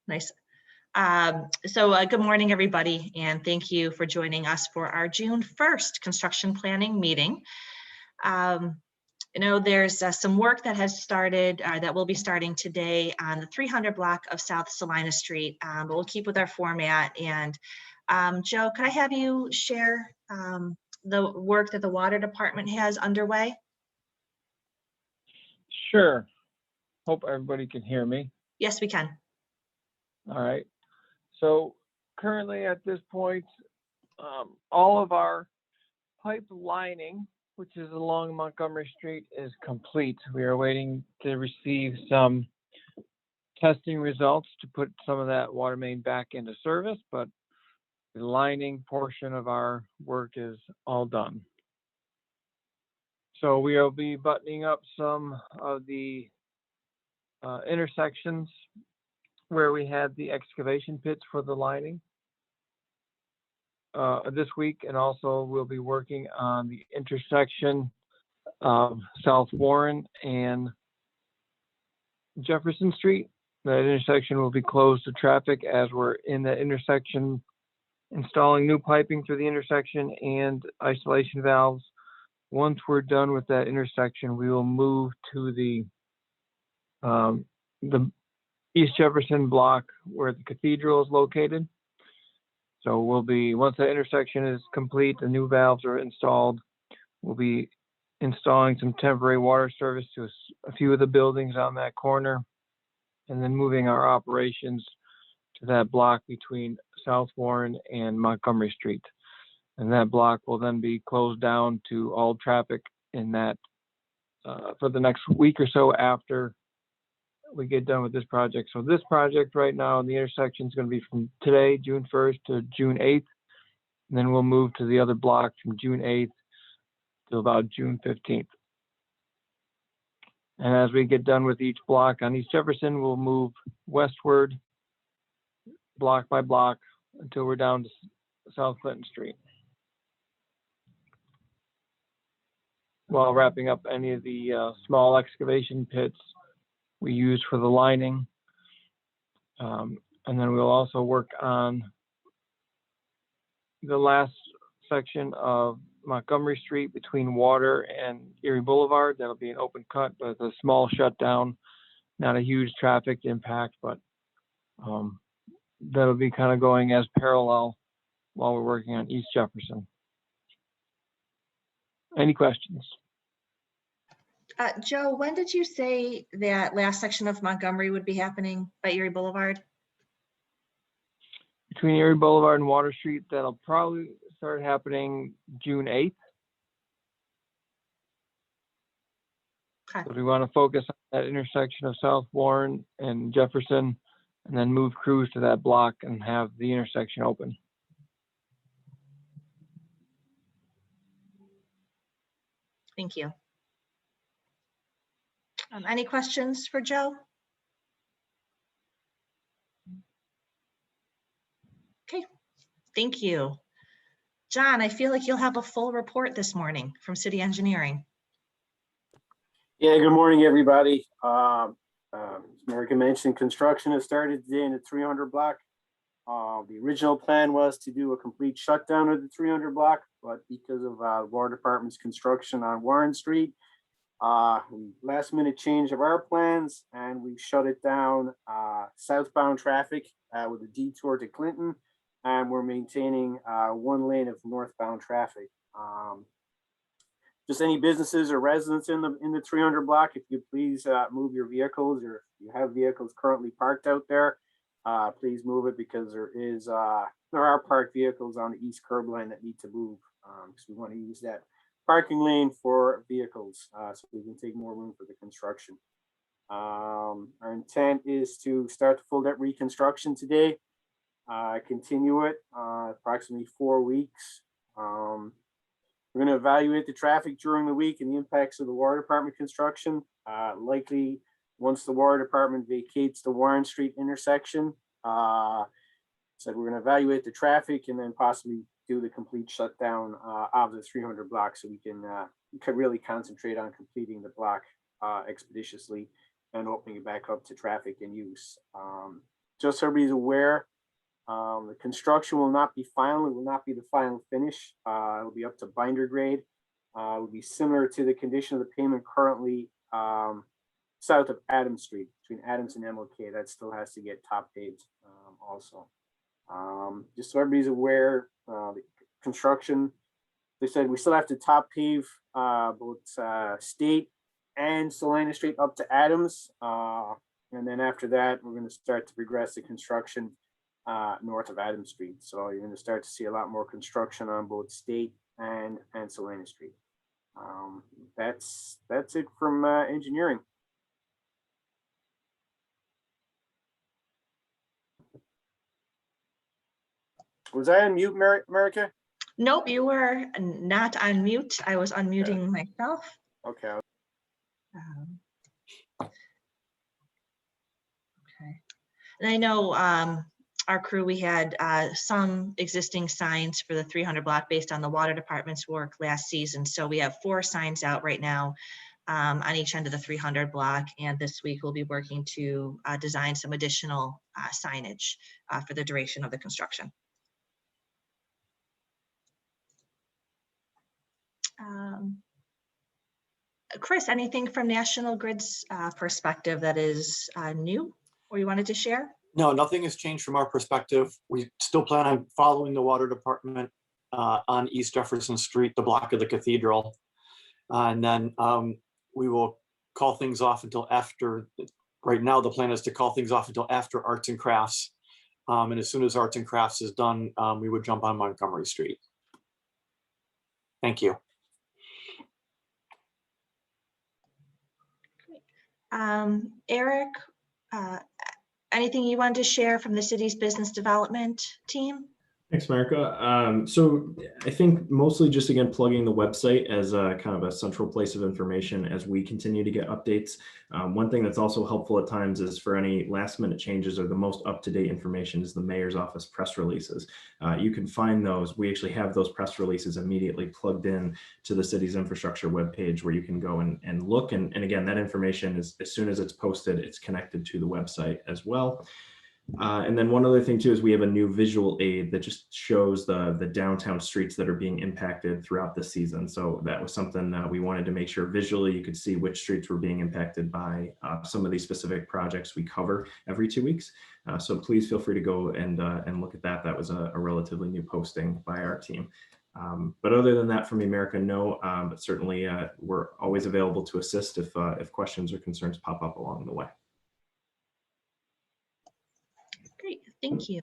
Nice. Good morning, everybody, and thank you for joining us for our June 1st construction planning meeting. There's some work that has started, that will be starting today on the 300 block of South Salina Street, but we'll keep with our format. And Joe, could I have you share the work that the water department has underway? Sure. Hope everybody can hear me. Yes, we can. All right. So currently at this point, all of our pipe lining, which is along Montgomery Street, is complete. We are waiting to receive some testing results to put some of that water main back into service, but the lining portion of our work is all done. So we will be buttoning up some of the intersections where we had the excavation pits for the lining this week, and also we'll be working on the intersection of South Warren and Jefferson Street. That intersection will be closed to traffic as we're in the intersection installing new piping through the intersection and isolation valves. Once we're done with that intersection, we will move to the East Jefferson block where the cathedral is located. So once that intersection is complete, the new valves are installed, we'll be installing some temporary water service to a few of the buildings on that corner, and then moving our operations to that block between South Warren and Montgomery Street. And that block will then be closed down to all traffic in that for the next week or so after we get done with this project. So this project right now, the intersection is going to be from today, June 1st to June 8th. And then we'll move to the other block from June 8th to about June 15th. And as we get done with each block on East Jefferson, we'll move westward block by block until we're down to South Clinton Street, while wrapping up any of the small excavation pits we use for the lining. And then we'll also work on the last section of Montgomery Street between Water and Erie Boulevard. That'll be an open cut, but it's a small shutdown, not a huge traffic impact, but that'll be kind of going as parallel while we're working on East Jefferson. Any questions? Joe, when did you say that last section of Montgomery would be happening by Erie Boulevard? Between Erie Boulevard and Water Street, that'll probably start happening June 8th. Okay. So we want to focus on that intersection of South Warren and Jefferson, and then move crews to that block and have the intersection open. Thank you. Any questions for Joe? Okay, thank you. John, I feel like you'll have a full report this morning from City Engineering. Yeah, good morning, everybody. As America mentioned, construction has started today in the 300 block. The original plan was to do a complete shutdown of the 300 block, but because of Water Department's construction on Warren Street, last minute change of our plans, and we shut it down southbound traffic with a detour to Clinton, and we're maintaining one lane of northbound traffic. Just any businesses or residents in the 300 block, if you please move your vehicles, or if you have vehicles currently parked out there, please move it, because there are parked vehicles on the east curb line that need to move, because we want to use that parking lane for vehicles so we can take more room for the construction. Our intent is to start the full depth reconstruction today, continue it approximately 4 weeks. We're going to evaluate the traffic during the week and the impacts of the Water Department construction. Likely once the Water Department vacates the Warren Street intersection, we're going to evaluate the traffic and then possibly do the complete shutdown of the 300 block, so we can really concentrate on completing the block expeditiously and opening it back up to traffic and use. just so everybody's aware, the construction will not be final. It will not be the final finish. It'll be up to binder grade. It will be similar to the condition of the pavement currently south of Adams Street, between Adams and MLK. That still has to get top paved also. Just so everybody's aware, the construction, they said we still have to top pave both State and Salina Street up to Adams. And then after that, we're going to start to progress the construction north of Adams Street. So you're going to start to see a lot more construction on both State and Salina Street. That's it from engineering. Was I on mute, America? Nope, you were not on mute. I was unmuting myself. Okay. Okay. And I know our crew, we had some existing signs for the 300 block based on the water department's work last season. So we have 4 signs out right now on each end of the 300 block. And this week we'll be working to design some additional signage for the duration of the construction. Chris, anything from National Grid's perspective that is new or you wanted to share? No, nothing has changed from our perspective. We still plan on following the water department on East Jefferson Street, the block of the cathedral. And then we will call things off until after, right now the plan is to call things off until after Arts and Crafts. And as soon as Arts and Crafts is done, we would jump on Montgomery Street. Thank you. Eric, anything you wanted to share from the city's business development team? Thanks, Marika. So I think mostly just, again, plugging the website as a kind of a central place of information as we continue to get updates. One thing that's also helpful at times is for any last minute changes or the most up-to-date information is the mayor's office press releases. You can find those. We actually have those press releases immediately plugged in to the city's infrastructure webpage where you can go and look. And again, that information is, as soon as it's posted, it's connected to the website as well. And then one other thing too is we have a new visual aid that just shows the downtown streets that are being impacted throughout the season. So that was something we wanted to make sure visually you could see which streets were being impacted by some of these specific projects we cover every 2 weeks. So please feel free to go and look at that. That was a relatively new posting by our team. But other than that, from America, no. But certainly we're always available to assist if questions or concerns pop up along the way. Great, thank you.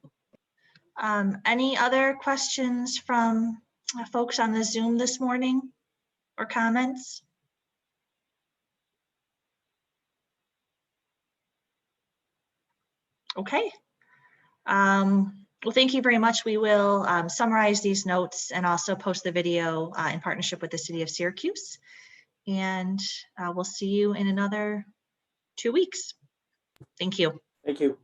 Any other questions from folks on the Zoom this morning or comments? Okay. Well, thank you very much. We will summarize these notes and also post the video in partnership with the City of Syracuse. And we'll see you in another 2 weeks. Thank you. Thank you.